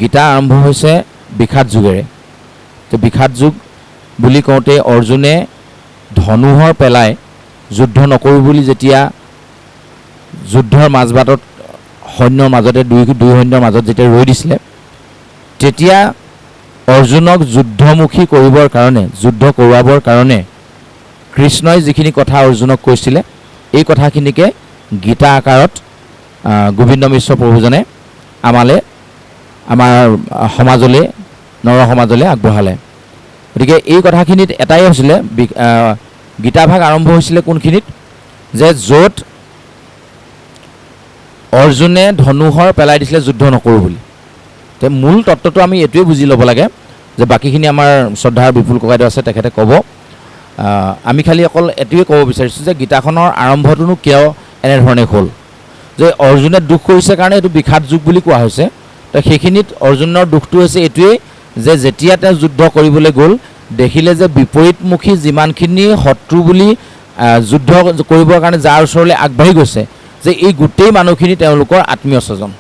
গীতা আৰম্ভ হৈছে বিষাদ যুগেৰে। তো বিষাদ যুগ বুলি কওঁতে অৰ্জুনে ধনুহৰ পেলাই যুদ্ধ নকৰোঁ বুলি যেতিয়া যুদ্ধৰ মাজবাটত সৈন্যৰ মাজতে দুই সৈন্যৰ মাজত যেতিয়া ৰৈ দিছিলে, তেতিয়া অৰ্জুনক যুদ্ধমুখী কৰিবৰ কাৰণে, যুদ্ধ কৰোৱাবৰ কাৰণে কৃষ্ণই যিখিনি কথা অৰ্জুনক কৈছিলে, এই কথাখিনিকে গীতা আকাৰত গোবিন্দ মিশ্ৰ প্ৰভুজনে আমাৰ সমাজলৈ, নৰ সমাজলৈ আগবঢ়ালে। গতিকে এই কথাখিনিত এটাই হৈছিলে, গীতাভাগ আৰম্ভ হৈছিলে কোনখিনিত, যে য'ত অৰ্জুনে ধনুহৰ পেলাই দিছিলে যুদ্ধ নকৰোঁ বুলি। তে মূল তত্ত্বটো আমি এইটোৱে বুজি ল'ব লাগে, যে বাকীখিনি আমাৰ শ্ৰদ্ধাৰ বিপুল ককাইদেউ আছে, তেখেতে ক'ব। আমি খালি অকল এইটোৱে ক'ব বিচাৰিছোঁ যে গীতাখনৰ আৰম্ভটোনো কিয় এনেধৰণে হ'ল, যে অৰ্জুনে দুখ কৰিছে কাৰণে এইটো বিষাদ যুগ বুলি কোৱা হৈছে। তো সেইখিনিত অৰ্জুনৰ দুখটো হৈছে এইটোৱেই যে যেতিয়া তেওঁ যুদ্ধ কৰিবলৈ গ'ল, দেখিলে যে বিপৰীতমুখী যিমানখিনি শত্ৰু বুলি যুদ্ধ কৰিবৰ কাৰণে যাৰ ওচৰলৈ আগবাঢ়ি গৈছে, যে এই গোটেই মানুহখিনি তেওঁলোকৰ আত্মীয় স্বজন।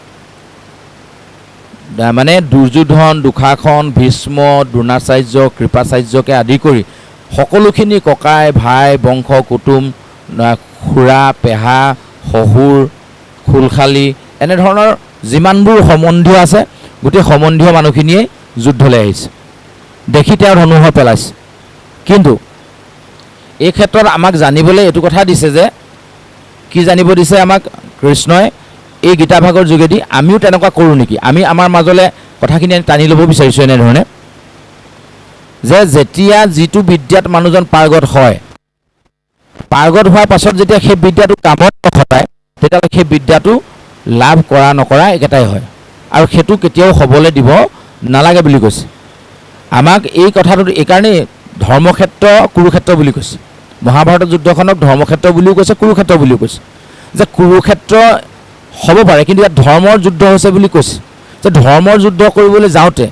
মানে দুৰ্যোধন, দুঃশাসন, ভীষ্ম, দ্ৰোণাচাৰ্য, কৃপাচাৰ্যকে আদি কৰি সকলোখিনি ককাই ভাই, বংশ কুটুম, খুৰা পেহা, শহুৰ, খুলখালী, এনেধৰণৰ যিমানবোৰ সম্বন্ধীয় আছে, গোটেই সম্বন্ধীয় মানুহখিনিয়ে যুদ্ধলৈ আহিছে। দেখি তেওঁ ধনুহৰ পেলাইছে। কিন্তু এই ক্ষেত্ৰত আমাক জানিবলৈ এইটো কথা দিছে যে, কি জানিব দিছে আমাক কৃষ্ণই এই গীতাভাগৰ যোগেদি, আমিও তেনেকুৱা কৰোঁ নেকি? আমি আমাৰ মাজলৈ কথাখিনি টানি ল'ব বিচাৰিছোঁ এনেধৰণে, যে যেতিয়া যিটো বিদ্যাত মানুহজন পাৰ্গত হয়, পাৰ্গত হোৱাৰ পাছত যেতিয়া সেই বিদ্যাটো কামত নখটায়, তেতিয়াহ'লে সেই বিদ্যাটো লাভ কৰা নকৰা একেটাই হয়, আৰু সেইটো কেতিয়াও হ'বলৈ দিব নালাগে বুলি কৈছে আমাক। এই কথাটো এইকাৰণেই ধৰ্মক্ষেত্ৰ কুৰুক্ষেত্ৰ বুলি কৈছে। মহাভাৰতৰ যুদ্ধখনক ধৰ্মক্ষেত্ৰ বুলিও কৈছে, কুৰুক্ষেত্ৰ বুলিও কৈছে। যে কুৰুক্ষেত্ৰ হ'ব পাৰে, কিন্তু ইয়াত ধৰ্মৰ যুদ্ধ হৈছে বুলি কৈছে। যে ধৰ্মৰ যুদ্ধ কৰিবলৈ যাওঁতে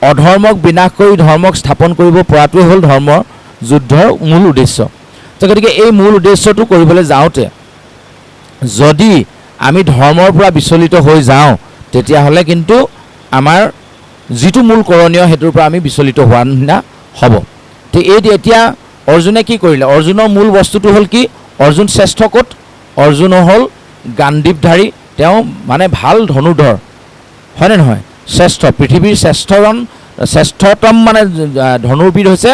অধৰ্মক বিনাশ কৰি ধৰ্মক স্থাপন কৰিব পৰাটোৱে হ'ল ধৰ্মৰ যুদ্ধৰ মূল উদ্দেশ্য। তো গতিকে এই মূল উদ্দেশ্যটো কৰিবলৈ যাওঁতে যদি আমি ধৰ্মৰ পৰা বিচলিত হৈ যাওঁ, তেতিয়াহ'লে কিন্তু আমাৰ যিটো মূল কৰণীয় সেইটোৰ পৰা আমি বিচলিত হোৱাৰ নিচিনা হ'ব। তো এতিয়া অৰ্জুনে কি কৰিলে? অৰ্জুনৰ মূল বস্তুটো হ'ল কি? অৰ্জুন শ্ৰেষ্ঠ ক'ত? অৰ্জুন হ'ল গাণ্ডীৱধাৰী, তেওঁ মানে ভাল ধনুৰ্ধৰ, হয়নে নহয়? শ্ৰেষ্ঠ, পৃথিৱীৰ শ্ৰেষ্ঠতম মানে ধনুৰ্বীৰ হৈছে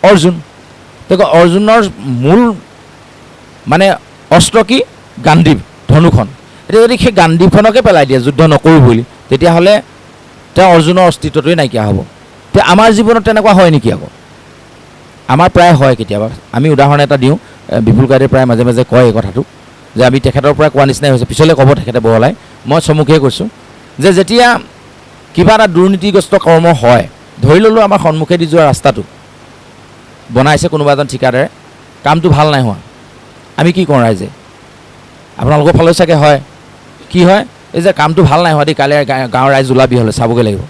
অৰ্জুন। গতিকে অৰ্জুনৰ মূল মানে অস্ত্ৰ কি? গাণ্ডীৱ, ধনুখন। এতিয়া যদি সেই গাণ্ডীৱখনকে পেলাই দিয়ে যুদ্ধ নকৰোঁ বুলি, তেতিয়াহ'লে তেওঁ অৰ্জুনৰ অস্তিত্বটোৱে নাইকিয়া হ'ব। এতিয়া আমাৰ জীৱনত তেনেকুৱা হয় নেকি? আকৌ আমাৰ প্ৰায় হয় কেতিয়াবা। আমি উদাহৰণ এটা দিওঁ, বিপুল কাইদেৱে প্ৰায় মাজে মাজে কয় এই কথাটো, যে আমি তেখেতৰ পৰা কোৱা নিচিনাই হৈছে, পিছলৈ ক'ব তেখেতে বহলাই, মই চমুকীয়াকৈ কৈছোঁ, যে যেতিয়া কিবা এটা দুৰ্নীতিগ্ৰস্ত কৰ্ম হয়, ধৰি ল'লোঁ আমাৰ সন্মুখেদি যোৱা ৰাস্তাটো বনাইছে কোনোবা এজন ঠিকাদাৰে, কামটো ভাল নাই হোৱা, আমি কি কৰোঁ ৰাইজে? আপোনালোকৰ ফালেও চাগে হয়, কি হয়? এই যে কামটো ভাল নাই হোৱা দেই, কাইলৈ গাঁৱৰ ৰাইজ ওলাবি হ'লে চাবগৈ লাগিব।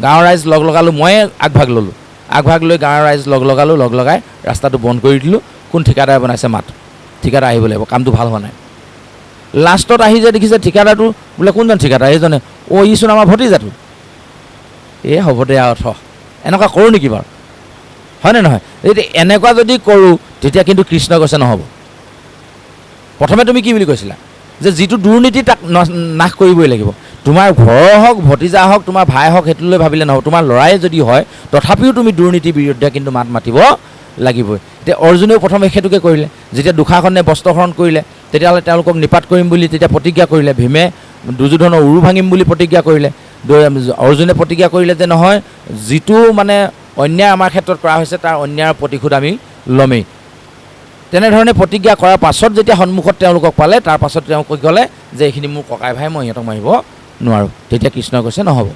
গাঁৱৰ ৰাইজ লগ লগালোঁ, ময়ে আগভাগ ল'লোঁ, আগভাগ লৈ গাঁৱৰ ৰাইজ লগ লগালোঁ, লগ লগাই ৰাস্তাটো বন্ধ কৰি দিলোঁ। কোন ঠিকাদাৰে বনাইছে মাত, ঠিকাদাৰ আহিব লাগিব, কামটো ভাল হোৱা নাই। লাষ্টত আহি যে দেখিছে ঠিকাদাৰটো, বোলে কোনজন ঠিকাদাৰ? এইজনে, ইচোন আমাৰ ভতিজাটো। এই হ'ব দে আৰু থ, এনেকুৱা কৰোঁ নেকি বাৰু? হয়নে নহয়? এতিয়া এনেকুৱা যদি কৰোঁ, তেতিয়া কিন্তু কৃষ্ণ কৈছে নহ'ব। প্ৰথমে তুমি কি বুলি কৈছিলা? যে যিটো দুৰ্নীতি তাক নাশ কৰিবই লাগিব। তোমাৰ ঘৰৰ হওক, ভতিজা হওক, তোমাৰ ভাই হওক, সেইটোলৈ ভাবিলে নহ'ব। তোমাৰ ল'ৰাই যদি হয়, তথাপিও তুমি দুৰ্নীতিৰ বিৰুদ্ধে কিন্তু মাত মাতিব লাগিবই। এতিয়া অৰ্জুনেও প্ৰথমে সেইটোকে কৰিলে। যেতিয়া দুঃশাসনে বস্ত্ৰহৰণ কৰিলে, তেতিয়াহ'লে তেওঁলোকক নিপাত কৰিম বুলি তেতিয়া প্ৰতিজ্ঞা কৰিলে। ভীমে দুৰ্যোধনৰ উৰু ভাঙিম বুলি প্ৰতিজ্ঞা কৰিলে। অৰ্জুনে প্ৰতিজ্ঞা কৰিলে যে নহয়, যিটো মানে অন্যায় আমাৰ ক্ষেত্ৰত কৰা হৈছে, তাৰ অন্যায়ৰ প্ৰতিশোধ আমি ল'মেই। তেনেধৰণে প্ৰতিজ্ঞা কৰাৰ পাছত যেতিয়া সন্মুখত তেওঁলোকক পালে, তাৰ পাছত তেওঁ কৈ ক'লে যে এইখিনি মোৰ ককাই ভাই, মই সিহঁতক মাৰিব নোৱাৰোঁ। তেতিয়া কৃষ্ণই কৈছে নহ'ব।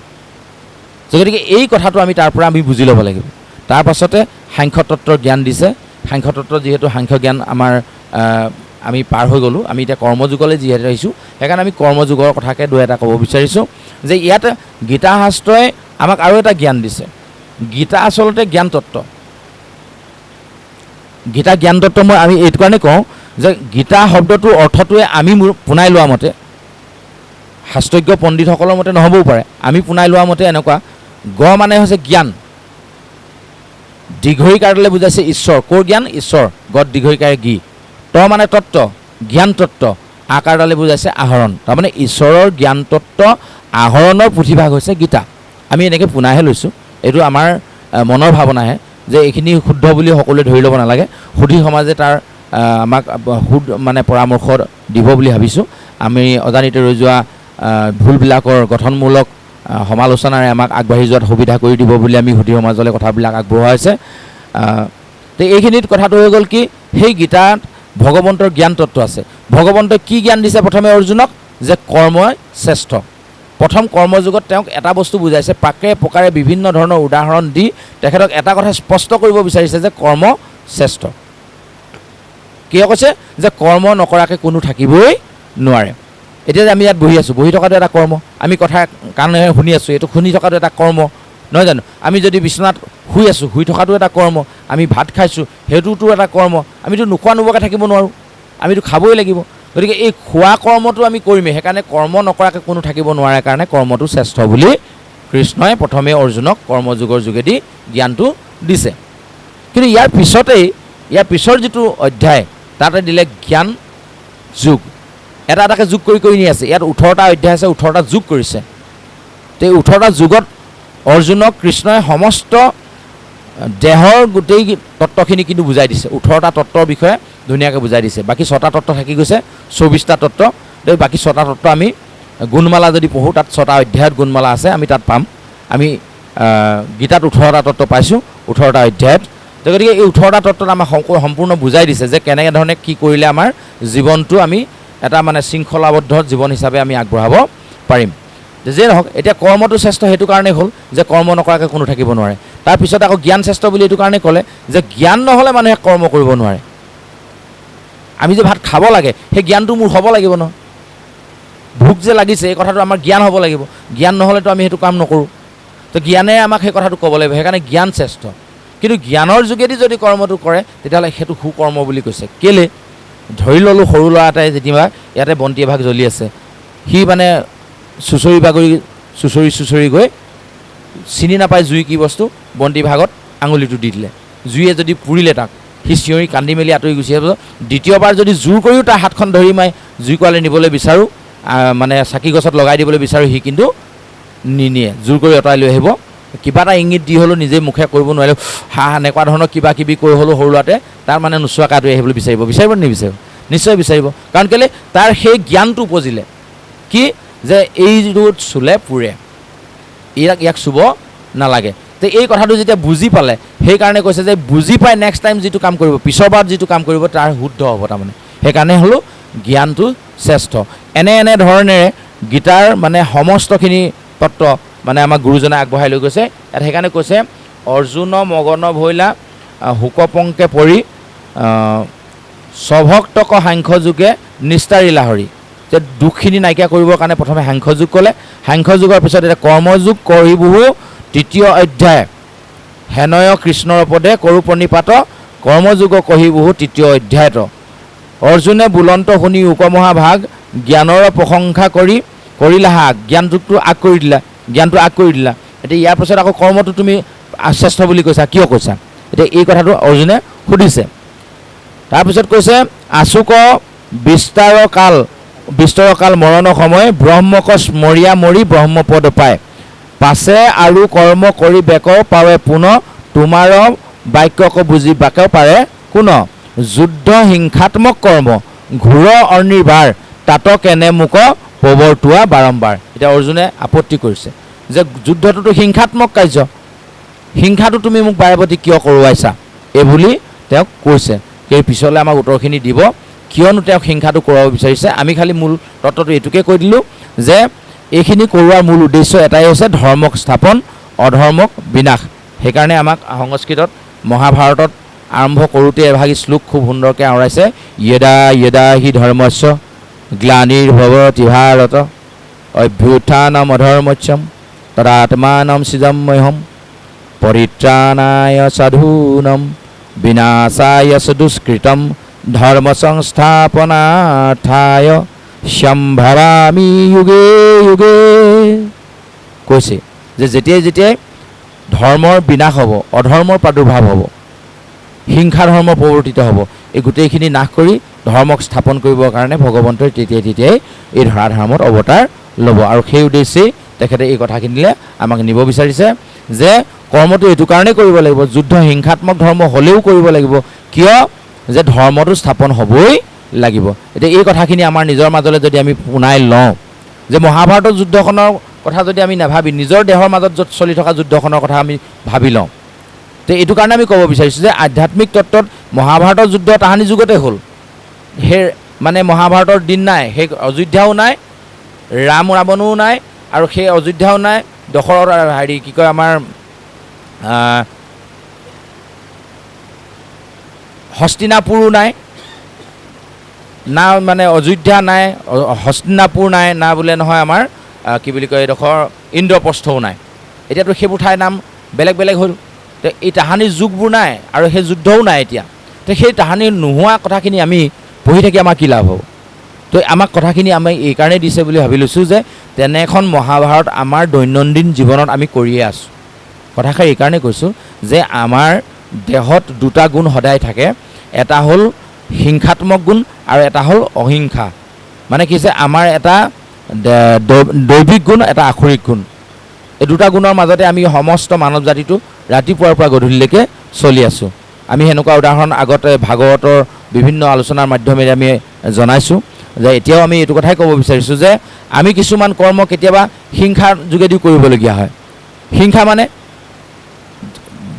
গতিকে এই কথাটো আমি তাৰ পৰা আমি বুজি ল'ব লাগিব। তাৰ পাছতে সাংখ্যতত্ত্বৰ জ্ঞান দিছে। সাংখ্যতত্ত্ব যিহেতু সাংখ্য জ্ঞান আমাৰ আমি পাৰ হৈ গ'লোঁ, আমি এতিয়া কৰ্মযুগলৈ যিহেতু আহিছোঁ, সেইকাৰণে আমি কৰ্মযুগৰ কথাকে দুই এটা ক'ব বিচাৰিছোঁ। যে ইয়াত গীতা শাস্ত্ৰই আমাক আৰু এটা জ্ঞান দিছে। গীতা আচলতে জ্ঞান তত্ত্ব। গীতা জ্ঞান তত্ত্ব মই আমি এইটো কাৰণে কওঁ যে গীতা শব্দটোৰ অৰ্থটোৱে আমি পোনাই লোৱা মতে শাস্ত্ৰজ্ঞ পণ্ডিতসকলৰ মতে নহ'বও পাৰে। আমি পোনাই লোৱা মতে এনেকুৱা, গ মানে হৈছে জ্ঞান, দীৰ্ঘইকাৰলৈ বুজাইছে ঈশ্বৰ। ক'ৰ জ্ঞান? ঈশ্বৰ। গত দীৰ্ঘইকাৰে গি। ত মানে তত্ত্ব, জ্ঞান তত্ত্ব। আকাৰডালে বুজাইছে আহৰণ। তাৰমানে ঈশ্বৰৰ জ্ঞান তত্ত্ব আহৰণৰ পুথিভাগ হৈছে গীতা। আমি এনেকৈ পোনাইহে লৈছোঁ, এইটো আমাৰ মনৰ ভাৱনাহে, যে এইখিনি শুদ্ধ বুলি সকলোৱে ধৰি ল'ব নালাগে। সুধী সমাজে তাৰ আমাক মানে পৰামৰ্শ দিব বুলি ভাবিছোঁ। আমি অজানিতে ৰৈ যোৱা ভুলবিলাকৰ গঠনমূলক সমালোচনাৰে আমাক আগবাঢ়ি যোৱাত সুবিধা কৰি দিব বুলি আমি সুধী সমাজলৈ কথাবিলাক আগবঢ়োৱা হৈছে। তো এইখিনিত কথাটো হৈ গ'ল কি, সেই গীতাত ভগৱন্তৰ জ্ঞান তত্ত্ব আছে। ভগৱন্তই কি জ্ঞান দিছে প্ৰথমে অৰ্জুনক? যে কৰ্মই শ্ৰেষ্ঠ। প্ৰথম কৰ্মযুগত তেওঁক এটা বস্তু বুজাইছে, পাকে প্ৰকাৰে বিভিন্ন ধৰণৰ উদাহৰণ দি তেখেতক এটা কথা স্পষ্ট কৰিব বিচাৰিছে যে কৰ্ম শ্ৰেষ্ঠ। কিয় কৈছে? যে কৰ্ম নকৰাকৈ কোনো থাকিবই নোৱাৰে। এতিয়া যে আমি ইয়াত বহি আছোঁ, বহি থকাটো এটা কৰ্ম। আমি কথা কাণেৰে শুনি আছোঁ, এইটো শুনি থকাটো এটা কৰ্ম, নহয় জানো? আমি যদি বিচনাত শুই আছোঁ, শুই থকাটো এটা কৰ্ম। আমি ভাত খাইছোঁ, সেইটোতো এটা কৰ্ম। আমিতো নোখোৱা নোবোৱাকৈ থাকিব নোৱাৰোঁ, আমিতো খাবই লাগিব। গতিকে এই খোৱা কৰ্মটো আমি কৰিমেই। সেইকাৰণে কৰ্ম নকৰাকৈ কোনো থাকিব নোৱাৰে কাৰণে কৰ্মটো শ্ৰেষ্ঠ বুলি কৃষ্ণই প্ৰথমে অৰ্জুনক কৰ্মযোগৰ যোগেদি জ্ঞানটো দিছে। কিন্তু ইয়াৰ পিছৰ যিটো অধ্যায়, তাতে দিলে জ্ঞান যোগ। এটা এটাকৈ যোগ কৰি কৰি নি আছে। ইয়াত 18টা অধ্যায় আছে, 18টা যোগ কৰিছে। তো এই 18টা যুগত অৰ্জুনক কৃষ্ণই সমস্ত দেহৰ গোটেই তত্ত্বখিনি কিন্তু বুজাই দিছে। 18টা তত্ত্বৰ বিষয়ে ধুনীয়াকৈ বুজাই দিছে। বাকী 6টা তত্ত্ব থাকি গৈছে, 24টা তত্ত্ব। বাকী 6টা তত্ত্ব আমি গুণমালা যদি পঢ়োঁ, তাত 6টা অধ্যায়ত গুণমালা আছে, আমি তাত পাম। আমি গীতাত 18টা তত্ত্ব পাইছোঁ, 18টা অধ্যায়ত। গতিকে এই 18টা তত্ত্বত আমাক সম্পূৰ্ণ বুজাই দিছে যে কেনেধৰণে কি কৰিলে আমাৰ জীৱনটো আমি এটা মানে শৃংখলাবদ্ধ জীৱন হিচাপে আমি আগবঢ়াব পাৰিম। যে নহওক, এতিয়া কৰ্মটো শ্ৰেষ্ঠ সেইটো কাৰণেই হ'ল যে কৰ্ম নকৰাকৈ কোনো থাকিব নোৱাৰে। তাৰপিছত আকৌ জ্ঞান শ্ৰেষ্ঠ বুলি এইটো কাৰণে ক'লে যে জ্ঞান নহ'লে মানুহে কৰ্ম কৰিব নোৱাৰে। আমি যে ভাত খাব লাগে, সেই জ্ঞানটো মোৰ হ'ব লাগিব ন। ভোক যে লাগিছে, এই কথাটো আমাৰ জ্ঞান হ'ব লাগিব। জ্ঞান নহ'লেতো আমি সেইটো কাম নকৰোঁ। তো জ্ঞানে আমাক সেই কথাটো ক'ব লাগিব। সেইকাৰণে জ্ঞান শ্ৰেষ্ঠ। কিন্তু জ্ঞানৰ যোগেদি যদি কৰ্মটো কৰে, তেতিয়াহ'লে সেইটো সুকৰ্ম বুলি কৈছে। কেলে? ধৰি ল'লোঁ সৰু ল'ৰা এটাই যেনিবা ইয়াতে বন্তি এভাগ জ্বলি আছে, সি মানে চুঁচৰি বাগৰি চুঁচৰি গৈ চিনি নাপায় জুই কি বস্তু, বন্তি ভাগত আঙুলিটো দি দিলে। জুইয়ে যদি পুৰিলে তাক, সি চিঞৰি কান্দি মেলি আঁতৰি গুচি আহিব। দ্বিতীয়বাৰ যদি জোৰ কৰিও তাৰ হাতখন ধৰি মাৰি জুই কোৱালে নিবলৈ বিচাৰোঁ, মানে চাকি গছত লগাই দিবলৈ বিচাৰোঁ, সি কিন্তু নিনিয়ে, জোৰ কৰি আঁতৰাই লৈ আহিব। কিবা এটা ইংগিত দি হ'লেও নিজে মুখে কৰিব নোৱাৰিলে এনেকুৱা ধৰণৰ কিবা কিবি কৈ হ'লেও সৰু ল'ৰাটোৱে তাৰ মানে নোচোৱাকৈ আঁতৰি আহিবলৈ বিচাৰিব নিবিচাৰিব? নিশ্চয় বিচাৰিব। কাৰণ কেলৈ? তাৰ সেই জ্ঞানটো উপজিলে কি যে এই ৰ'দ চুলে পুৰে, ইয়াক চুব নালাগে। তো এই কথাটো যেতিয়া বুজি পালে, সেইকাৰণে কৈছে যে বুজি পাই নেক্সট টাইম যিটো কাম কৰিব, পিছৰবাৰত যিটো কাম কৰিব তাৰ শুদ্ধ হ'ব। তাৰমানে সেইকাৰণে হ'লেও জ্ঞানটো শ্ৰেষ্ঠ। এনে ধৰণেৰে গীতাৰ মানে সমস্তখিনি তত্ত্ব মানে আমাক গুৰুজনে আগবঢ়াই লৈ গৈছে। ইয়াত সেইকাৰণে কৈছে অৰ্জুন মগন ভৈলা শোকপংকে পৰি স্বভক্তক সাংখ্যযোগে নিস্তাৰি লাহৰি। যে দুখখিনি নাইকিয়া কৰিবৰ কাৰণে প্ৰথমে সাংখ্যযোগ ক'লে, সাংখ্যযোগৰ পিছত এতিয়া কৰ্মযোগ কৰি বহু 3য় অধ্যায় হেনয় কৃষ্ণৰ পদে কৰো প্ৰণিপাত কৰ্মযোগ কহি বহু 3য় অধ্যায়ত। অৰ্জুনে বুলন্ত শুনি উকমহাভাগ জ্ঞানৰ প্ৰশংসা কৰিলা হাক। জ্ঞানটোকটো আগ কৰি দিলা, জ্ঞানটো আগ কৰি দিলা। এতিয়া ইয়াৰ পিছত আকৌ কৰ্মটো তুমি শ্ৰেষ্ঠ বুলি কৈছা, কিয় কৈছা? এতিয়া এই কথাটো অৰ্জুনে সুধিছে। তাৰপিছত কৈছে আচুক বিস্তৰ কাল মৰণ সময় ব্ৰহ্মক স্মৰীয়া মৰি ব্ৰহ্মপদ পায়। পাছে আৰু কৰ্ম কৰি বেক পাৱে পুনৰ তোমাৰ বাক্যক বুজি বাক পাৰে কোন। যুদ্ধ হিংসাত্মক কৰ্ম ঘোৰ অনিৰ্বাৰ তাত কেনে মোক প্ৰৱৰ্তোৱা বাৰম্বাৰ। এতিয়া অৰ্জুনে আপত্তি কৰিছে যে যুদ্ধটোতো হিংসাত্মক কাৰ্য, হিংসাটো তুমি মোক বাৰেপতি কিয় কৰোৱাইছা, এইবুলি তেওঁক কৈছে। সেই পিছলৈ আমাক উত্তৰখিনি দিব কিয়নো তেওঁক হিংসাটো কৰোৱাব বিচাৰিছে। আমি খালি মূল তত্ত্বটো এইটোকে কৈ দিলোঁ যে এইখিনি কৰোৱাৰ মূল উদ্দেশ্য এটাই হৈছে ধৰ্মক স্থাপন, অধৰ্মক বিনাশ। সেইকাৰণে আমাক সংস্কৃতত মহাভাৰতত আৰম্ভ কৰোঁতে এভাগী শ্লোক খুব সুন্দৰকৈ আওৰাইছে। য়দা হি ধৰ্মস্য গ্লানিৰ্ভৱতি ভাৰত অভ্যুত্থানম অধৰ্মস্যম তদাত্মানম সৃজম্যহম পৰিত্ৰাণায় সাধূনাম বিনাশায় দুষ্কৃতম ধৰ্ম সংস্থাপনাৰ্থায় সম্ভৱামি যুগে যুগে কৈছে যে যেতিয়াই যেতিয়াই ধৰ্মৰ বিনাশ হ'ব, অধৰ্মৰ প্ৰাদুৰ্ভাৱ হ'ব, হিংসা ধৰ্ম প্ৰৱৰ্তিত হ'ব, এই গোটেইখিনি নাশ কৰি ধৰ্মক স্থাপন কৰিবৰ কাৰণে ভগৱন্তই তেতিয়াই তেতিয়াই এই ধৰাধামত অৱতাৰ ল'ব। আৰু সেই উদ্দেশ্যেই তেখেতে এই কথাখিনিলে আমাক নিব বিচাৰিছে যে কৰ্মটো এইটো কাৰণেই কৰিব লাগিব, যুদ্ধ হিংসাত্মক ধৰ্ম হ'লেও কৰিব লাগিব, কিয় যে ধৰ্মটো স্থাপন হ'বই লাগিব। এতিয়া এই কথাখিনি আমাৰ নিজৰ মাজলৈ যদি আমি পোনাই লওঁ যে মহাভাৰতৰ যুদ্ধখনৰ কথা যদি আমি নাভাবি নিজৰ দেহৰ মাজত য'ত চলি থকা যুদ্ধখনৰ কথা আমি ভাবি লওঁ, তো এইটো কাৰণে আমি ক'ব বিচাৰিছোঁ যে আধ্যাত্মিক তত্ত্বত মহাভাৰতৰ যুদ্ধ তাহানি যুগতে হ'ল। সেই মানে মহাভাৰতৰ দিন নাই, সেই অযোধ্যাও নাই, ৰাম ৰাৱণো নাই, আৰু সেই অযোধ্যাও নাই, দশৰথ কি কয় আমাৰ হস্তিনাপুৰো নাই, না মানে অযোধ্যা নাই, হস্তিনাপুৰ নাই, না বোলে নহয় আমাৰ কি বুলি কয় এডোখৰ ইন্দ্ৰপ্ৰস্থও নাই। এতিয়াতো সেইবোৰ ঠাইৰ নাম বেলেগ বেলেগ হ'ল। তো এই তাহানিৰ যুগবোৰ নাই আৰু সেই যুদ্ধও নাই এতিয়া। তো সেই তাহানিৰ নোহোৱা কথাখিনি আমি পঢ়ি থাকি আমাৰ কি লাভ হ'ব? তো আমাক কথাখিনি আমি এইকাৰণেই দিছে বুলি ভাবি লৈছোঁ যে তেনে এখন মহাভাৰত আমাৰ দৈনন্দিন জীৱনত আমি কৰিয়ে আছোঁ। কথাষাৰ এইকাৰণেই কৈছোঁ যে আমাৰ দেহত দুটা গুণ সদায় থাকে, এটা হ'ল হিংসাত্মক গুণ আৰু এটা হ'ল অহিংসা। মানে কি হৈছে আমাৰ এটা দৈবিক গুণ, এটা আখৰিক গুণ। এই দুটা গুণৰ মাজতে আমি সমস্ত মানৱ জাতিটো ৰাতিপুৱাৰ পৰা গধূলিলৈকে চলি আছোঁ। আমি সেনেকুৱা উদাহৰণ আগতে ভাগৱতৰ বিভিন্ন আলোচনাৰ মাধ্যমেৰে আমি জনাইছোঁ যে এতিয়াও আমি এইটো কথাই ক'ব বিচাৰিছোঁ যে আমি কিছুমান কৰ্ম কেতিয়াবা হিংসাৰ যোগেদিও কৰিবলগীয়া হয়। হিংসা মানে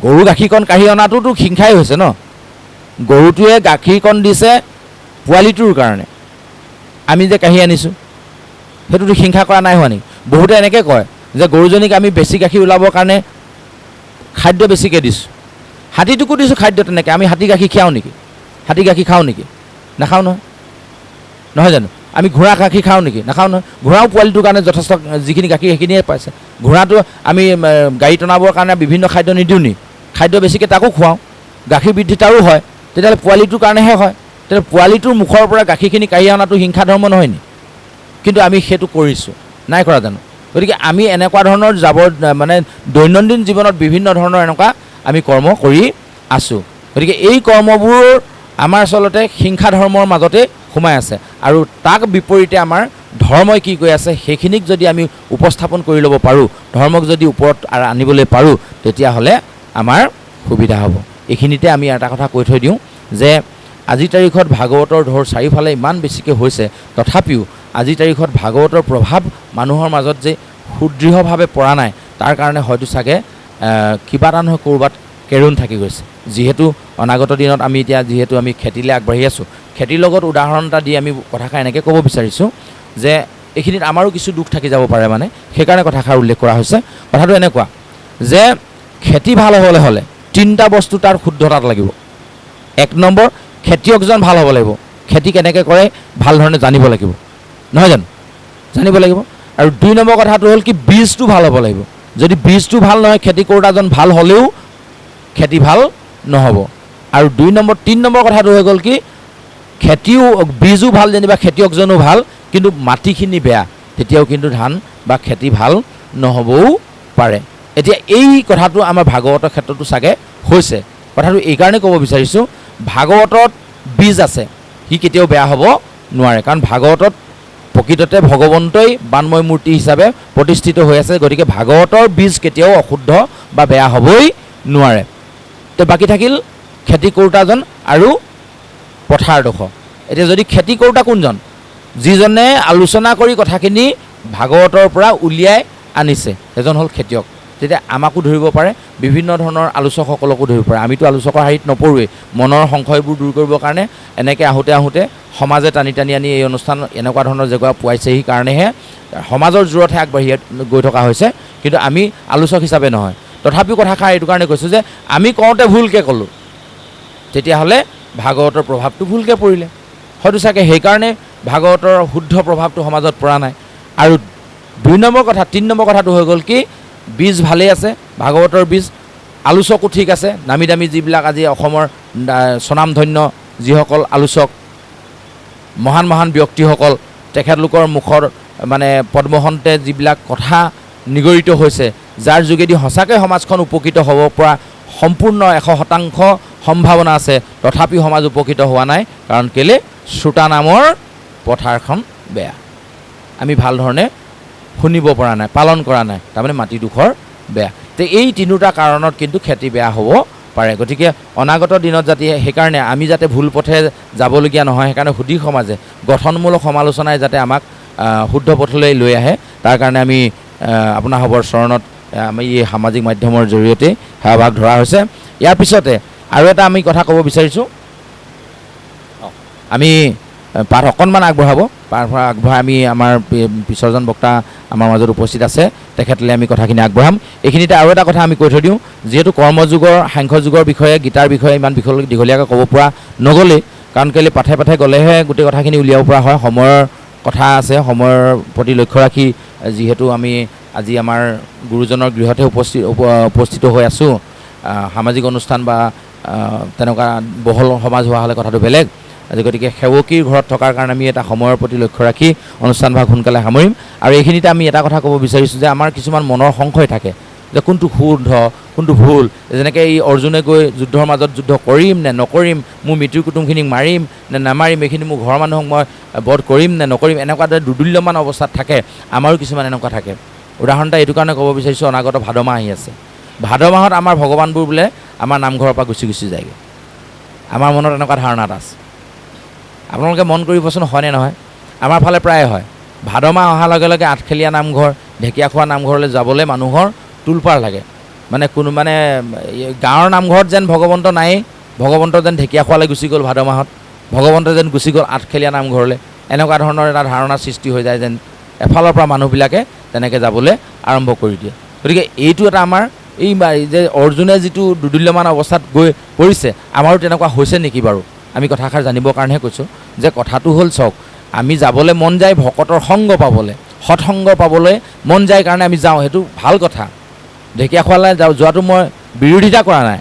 গৰু গাখীৰকণ কাঢ়ি অনাটোতো হিংসাই হৈছে ন। গৰুটোৱে গাখীৰকণ দিছে পোৱালিটোৰ কাৰণে, আমি যে কাঢ়ি আনিছোঁ সেইটোতো হিংসা কৰা নাই হোৱা নেকি? বহুতে এনেকৈ কয় যে গৰুজনীক আমি বেছি গাখীৰ ওলাবৰ কাৰণে খাদ্য বেছিকৈ দিছোঁ, হাতীটোকো দিছোঁ খাদ্য তেনেকৈ। আমি হাতী গাখীৰ খাওঁ নেকি? হাতী গাখীৰ খাওঁ নেকি? নাখাওঁ নহয়, নহয় জানো? আমি ঘোঁৰা গাখীৰ খাওঁ নেকি? নাখাওঁ নহয়। ঘোঁৰাও পোৱালিটোৰ কাৰণে যথেষ্ট যিখিনি গাখীৰ সেইখিনিয়ে পাইছে। ঘোঁৰাটো আমি গাড়ী টনাবৰ কাৰণে বিভিন্ন খাদ্য নিদিওঁ নি? খাদ্য বেছিকৈ তাকো খুৱাওঁ, গাখীৰ বৃদ্ধি তাৰো হয়, তেতিয়াহ'লে পোৱালিটোৰ কাৰণেহে হয়। তেতিয়া পোৱালিটোৰ মুখৰ পৰা গাখীৰখিনি কাঢ়ি অনাটো হিংসা ধৰ্ম নহয় নি? কিন্তু আমি সেইটো কৰিছোঁ, নাই কৰা জানো? গতিকে আমি এনেকুৱা ধৰণৰ মানে দৈনন্দিন জীৱনত বিভিন্ন ধৰণৰ এনেকুৱা আমি কৰ্ম কৰি আছোঁ। গতিকে এই কৰ্মবোৰ আমাৰ আচলতে হিংসা ধৰ্মৰ মাজতে সোমাই আছে। আৰু তাক বিপৰীতে আমাৰ ধৰ্মই কি কৈ আছে সেইখিনিক যদি আমি উপস্থাপন কৰি ল'ব পাৰোঁ, ধৰ্মক যদি ওপৰত আনিবলৈ পাৰোঁ, তেতিয়াহ'লে আমাৰ সুবিধা হ'ব। এইখিনিতে আমি এটা কথা কৈ থৈ দিওঁ যে আজিৰ তাৰিখত ভাগৱতৰ ঢৌ চাৰিওফালে ইমান বেছিকৈ হৈছে, তথাপিও আজিৰ তাৰিখত ভাগৱতৰ প্ৰভাৱ মানুহৰ মাজত যে সুদৃঢ়ভাৱে পৰা নাই, তাৰ কাৰণে হয়তো চাগে কিবা এটা নহয় ক'ৰবাত কেৰুণ থাকি গৈছে। যিহেতু অনাগত দিনত আমি এতিয়া যিহেতু আমি খেতিলৈ আগবাঢ়ি আছোঁ, খেতিৰ লগত উদাহৰণ এটা দি আমি কথাষাৰ এনেকৈ ক'ব বিচাৰিছোঁ যে এইখিনিত আমাৰো কিছু দুখ থাকি যাব পাৰে, মানে সেইকাৰণে কথাষাৰ উল্লেখ কৰা হৈছে। কথাটো এনেকুৱা যে খেতি ভাল হ'বলৈ হ'লে তিনিটা বস্তু তাৰ শুদ্ধতাত লাগিব। এক নম্বৰ, খেতিয়কজন ভাল হ'ব লাগিব, খেতি কেনেকৈ কৰে ভাল ধৰণে জানিব লাগিব, নহয় জানো? জানিব লাগিব। আৰু দুই নম্বৰ কথাটো হ'ল কি বীজটো ভাল হ'ব লাগিব। যদি বীজটো ভাল নহয়, খেতি কৰোঁতাজন ভাল হ'লেও খেতি ভাল নহ'ব। আৰু তিনি নম্বৰ কথাটো হৈ গ'ল কি বীজো ভাল যেনিবা খেতিয়কজনো ভাল, কিন্তু মাটিখিনি বেয়া, তেতিয়াও কিন্তু ধান বা খেতি ভাল নহ'বও পাৰে। এতিয়া এই কথাটো আমাৰ ভাগৱতৰ ক্ষেত্ৰতো চাগে হৈছে। কথাটো এইকাৰণে ক'ব বিচাৰিছোঁ, ভাগৱতত বীজ আছে, সি কেতিয়াও বেয়া হ'ব নোৱাৰে। কাৰণ ভাগৱতত প্ৰকৃততে ভগৱন্তই বানময় মূৰ্তি হিচাপে প্ৰতিষ্ঠিত হৈ আছে। গতিকে ভাগৱতৰ বীজ কেতিয়াও অশুদ্ধ বা বেয়া হ'বই নোৱাৰে। তো বাকী থাকিল খেতি কৰোঁতাজন আৰু পথাৰডোখৰ। এতিয়া যদি খেতি কৰোঁতা কোনজন? যিজনে আলোচনা কৰি কথাখিনি ভাগৱতৰ পৰা উলিয়াই আনিছে, এজন হ'ল খেতিয়ক। তেতিয়া আমাকো ধৰিব পাৰে, বিভিন্ন ধৰণৰ আলোচকসকলকো ধৰিব পাৰে। আমিতো আলোচকৰ শাৰীত নপৰোৱেই, মনৰ সংশয়বোৰ দূৰ কৰিবৰ কাৰণে এনেকৈ আহোঁতে আহোঁতে সমাজে টানি টানি আনি এই অনুষ্ঠান এনেকুৱা ধৰণৰ জেগা পোৱাইছেহি কাৰণেহে সমাজৰ জোৰতহে আগবাঢ়ি গৈ থকা হৈছে, কিন্তু আমি আলোচক হিচাপে নহয়। তথাপিও কথাষাৰ এইটো কাৰণে কৈছোঁ যে আমি কওঁতে ভুলকৈ ক'লোঁ, তেতিয়াহ'লে ভাগৱতৰ প্ৰভাৱটো ভুলকৈ পৰিলে হয়তো চাগে সেইকাৰণে ভাগৱতৰ শুদ্ধ প্ৰভাৱটো সমাজত পৰা নাই। আৰু তিনি নম্বৰ কথাটো হৈ গ'ল কি বীজ ভালেই আছে, ভাগৱতৰ বীজ, আলোচকো ঠিক আছে, নামী দামী যিবিলাক আজি অসমৰ স্বনামধন্য যিসকল আলোচক, মহান মহান ব্যক্তিসকল, তেখেতলোকৰ মুখৰ মানে পদ্মহন্তে যিবিলাক কথা নিগৰিত হৈছে যাৰ যোগেদি সঁচাকৈ সমাজখন উপকৃত হ'ব পৰা সম্পূৰ্ণ 100% সম্ভাৱনা আছে তথাপি সমাজ উপকৃত হোৱা নাই কাৰণ কেলে শ্ৰোতা নামৰ পথাৰখন বেয়া আমি ভাল ধৰণে শুনিব পৰা নাই পালন কৰা নাই তাৰমানে মাটিডোখৰ বেয়া তে এই তিনিটা কাৰণত কিন্তু খেতি বেয়া হ'ব পাৰে গতিকে অনাগত দিনত যাতে সেইকাৰণে আমি যাতে ভুল পথে যাবলগীয়া নহয় সেইকাৰণে সুধী সমাজে গঠনমূলক সমালোচনাই যাতে আমাক শুদ্ধ পথলৈ লৈ আহে তাৰ কাৰণে আমি আপোনাৰ সবৰ চৰণত আমি এই সামাজিক মাধ্যমৰ জৰিয়তে সেৱাভাগ ধৰা হৈছে ইয়াৰ পিছতে আৰু এটা আমি কথা ক'ব বিচাৰিছোঁ আমি পাঠ অকণমান আগবঢ়াব পাঠ আগবঢ়াই আমি আমাৰ পিছৰজন বক্তা আমাৰ মাজত উপস্থিত আছে তেখেতলৈ আমি কথাখিনি আগবঢ়াম এইখিনিতে আৰু এটা কথা আমি কৈ থৈ দিওঁ যিহেতু কৰ্মযুগৰ সাংখ্যযুগৰ বিষয়ে গীতাৰ বিষয়ে ইমান দীঘলীয়াকৈ ক'ব পৰা নগ'লেই কাৰণ কেলৈ পাঠে পাঠে গ'লেহে গোটেই কথাখিনি উলিয়াব পৰা হয় সময়ৰ কথা আছে সময়ৰ প্ৰতি লক্ষ্য ৰাখি যিহেতু আমি আজি আমাৰ গুৰুজনৰ গৃহতে উপস্থিত হৈ আছোঁ সামাজিক অনুষ্ঠান বা তেনেকুৱা বহল সমাজ হোৱা হ'লে কথাটো বেলেগ গতিকে সেৱকীৰ ঘৰত থকাৰ কাৰণে আমি এটা সময়ৰ প্ৰতি লক্ষ্য ৰাখি অনুষ্ঠানভাগ সোনকালে সামৰিম আৰু এইখিনিতে আমি এটা কথা ক'ব বিচাৰিছোঁ যে আমাৰ কিছুমান মনৰ সংশয় থাকে যে কোনটো শুদ্ধ কোনটো ভুল যেনেকৈ এই অৰ্জুনে গৈ যুদ্ধৰ মাজত যুদ্ধ কৰিম নে নকৰিম মোৰ মিতিৰ কুটুমখিনিক মাৰিম নে নামাৰিম এইখিনি মোৰ ঘৰৰ মানুহক মই বধ কৰিম নে নকৰিম এনেকুৱা দৰে দুদুল্যমান অৱস্থাত থাকে আমাৰো কিছুমান এনেকুৱা থাকে উদাহৰণ এটা এইটো কাৰণে ক'ব বিচাৰিছোঁ অনাগত ভাদ মাহ আহি আছে ভাদ মাহত আমাৰ ভগৱানবোৰ বোলে আমাৰ নামঘৰৰ পৰা গুচি যায়গৈ আমাৰ মনত এনেকুৱা ধাৰণা এটা আছে আপোনালোকে মন কৰিবচোন হয়নে নহয় আমাৰ ফালে প্ৰায় হয় ভাদ মাহ অহাৰ লগে লগে আঠখেলীয়া নামঘৰ ঢেকীয়াখোৱা নামঘৰলৈ যাবলৈ মানুহৰ তোলপাৰ লাগে মানে কোনো মানে গাঁৱৰ নামঘৰত যেন ভগৱন্ত নায়েই ভগৱন্ত যেন ঢেকীয়াখোৱালৈ গুচি গ'ল ভাদ মাহত ভগৱন্ত যেন গুচি গ'ল আঠখেলীয়া নামঘৰলৈ এনেকুৱা ধৰণৰ এটা ধাৰণা সৃষ্টি হৈ যায় যেন এফালৰ পৰা মানুহবিলাকে তেনেকৈ যাবলৈ আৰম্ভ কৰি দিয়ে গতিকে এইটো এটা আমাৰ এই যে অৰ্জুনে যিটো দুদুল্যমান অৱস্থাত গৈ পৰিছে আমাৰো তেনেকুৱা হৈছে নেকি বাৰু আমি কথাষাৰ জানিবৰ কাৰণেহে কৈছোঁ যে কথাটো হ'ল চাওক আমি যাবলৈ মন যায় ভকতৰ সংগ পাবলৈ সৎসংগ পাবলৈ মন যায় কাৰণে আমি যাওঁ সেইটো ভাল কথা ঢেকীয়াখোৱালৈ যোৱাটো মই বিৰোধিতা কৰা নাই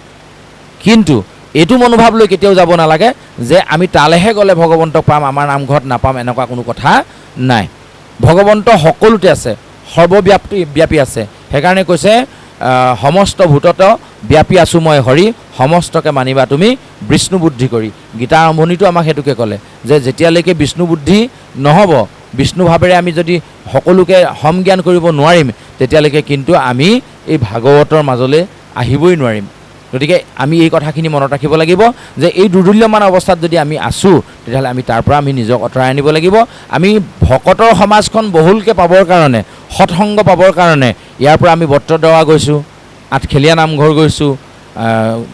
কিন্তু এইটো মনোভাৱ লৈ কেতিয়াও যাব নালাগে যে আমি তালৈহে গ'লে ভগৱন্তক পাম আমাৰ নামঘৰত নাপাম এনেকুৱা কোনো কথা নাই ভগৱন্ত সকলোতে আছে সৰ্বব্যাপী আছে সেইকাৰণে কৈছে সমস্ত ভূতত ব্যাপী আছোঁ মই হৰি সমস্তকে মানিবা তুমি বিষ্ণু বুদ্ধি কৰি গীতাৰ আৰম্ভণিটো আমাক সেইটোকে ক'লে যে যেতিয়ালৈকে বিষ্ণু বুদ্ধি নহ'ব বিষ্ণু ভাৱেৰে আমি যদি সকলোকে সমজ্ঞান কৰিব নোৱাৰিম তেতিয়ালৈকে কিন্তু আমি এই ভাগৱতৰ মাজলৈ আহিবই নোৱাৰিম গতিকে আমি এই কথাখিনি মনত ৰাখিব লাগিব যে এই দুদুল্যমান অৱস্থাত যদি আমি আছোঁ তেতিয়াহ'লে আমি তাৰ পৰা আমি নিজক আঁতৰাই আনিব লাগিব আমি ভকতৰ সমাজখন বহুলকৈ পাবৰ কাৰণে সৎসংগ পাবৰ কাৰণে ইয়াৰ পৰা আমি বত্ৰদৱা গৈছোঁ আঠখেলীয়া নামঘৰ গৈছোঁ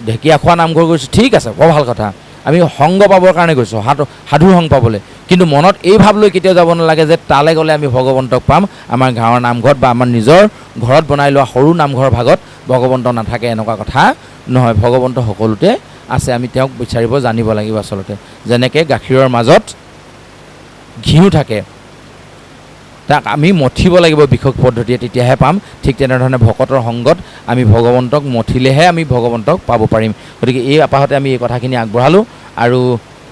ঢেকীয়াখোৱা নামঘৰ গৈছোঁ ঠিক আছে বৰ ভাল কথা আমি সংগ পাবৰ কাৰণে গৈছোঁ সাধুৰ সংগ পাবলৈ কিন্তু মনত এই ভাৱ লৈ কেতিয়াও যাব নালাগে যে তালৈ গ'লে আমি ভগৱন্তক পাম আমাৰ গাঁৱৰ নামঘৰত বা আমাৰ নিজৰ ঘৰত বনাই লোৱা সৰু নামঘৰৰ ভাগত ভগৱন্ত নাথাকে এনেকুৱা কথা নহয় ভগৱন্ত সকলোতে আছে আমি তেওঁক বিচাৰিব জানিব লাগিব আচলতে যেনেকৈ গাখীৰৰ মাজত ঘিউ থাকে তাক আমি মঠিব লাগিব বিশেষ পদ্ধতিয়ে তেতিয়াহে পাম ঠিক তেনেধৰণে ভকতৰ সংগত আমি ভগৱন্তক মঠিলেহে আমি ভগৱন্তক পাব পাৰিম গতিকে এই আপাহতে আমি এই কথাখিনি আগবঢ়ালোঁ আৰু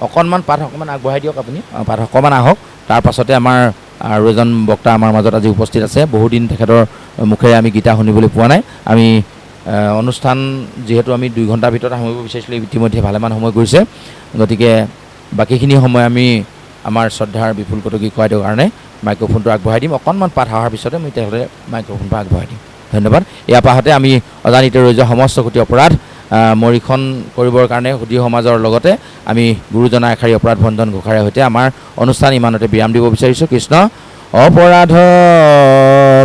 অকণমান পাঠ অকণমান আগবঢ়াই দিয়ক আপুনি পাঠ অকণমান আহক তাৰ পাছতে আমাৰ আৰু এজন বক্তা আমাৰ মাজত আজি উপস্থিত আছে বহুদিন তেখেতৰ মুখেৰে আমি গীতা শুনিবলৈ পোৱা নাই আমি অনুষ্ঠান যিহেতু আমি 2 ঘণ্টাৰ ভিতৰত সামৰিব বিচাৰিছিলোঁ ইতিমধ্যে ভালেমান সময় গৈছে গতিকে বাকীখিনি সময় আমি আমাৰ শ্ৰদ্ধাৰ বিপুল কটকী খুৱাই দিয়াৰ কাৰণে মাইক্ৰফোনটো আগবঢ়াই দিম অকণমান পাঠ অহাৰ পিছতে মই তেখেতে মাইক্ৰফোনটো আগবঢ়াই দিম ধন্যবাদ এই আপাহতে আমি অজানিতে ৰৈ যোৱা সমস্ত কোটি অপৰাধ মৰিখন কৰিবৰ কাৰণে সুধী সমাজৰ লগতে আমি গুৰুজনা এশাৰী অপৰাধ ভঞ্জন ঘোষাৰে সৈতে আমাৰ অনুষ্ঠান ইমানতে বিৰাম দিব বিচাৰিছোঁ কৃষ্ণ অপৰাধ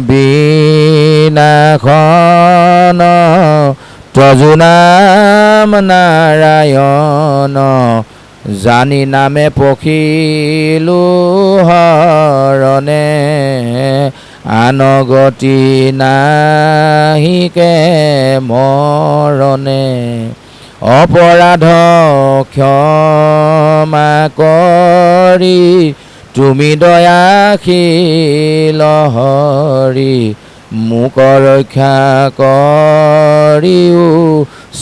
বিনাশন তজু নাম নাৰায়ণ জানি নামে পখিলো হৰণে আনগতি নাহিকে মৰণে অপৰাধ ক্ষমা কৰি তুমি দয়াশীল হৰি মোক ৰক্ষা কৰিও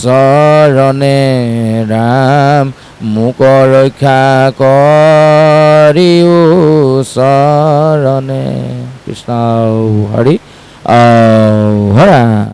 চৰণে ৰাম মোক ৰক্ষা কৰি চৰণে। কৃষ্ণ হৰি হৰা।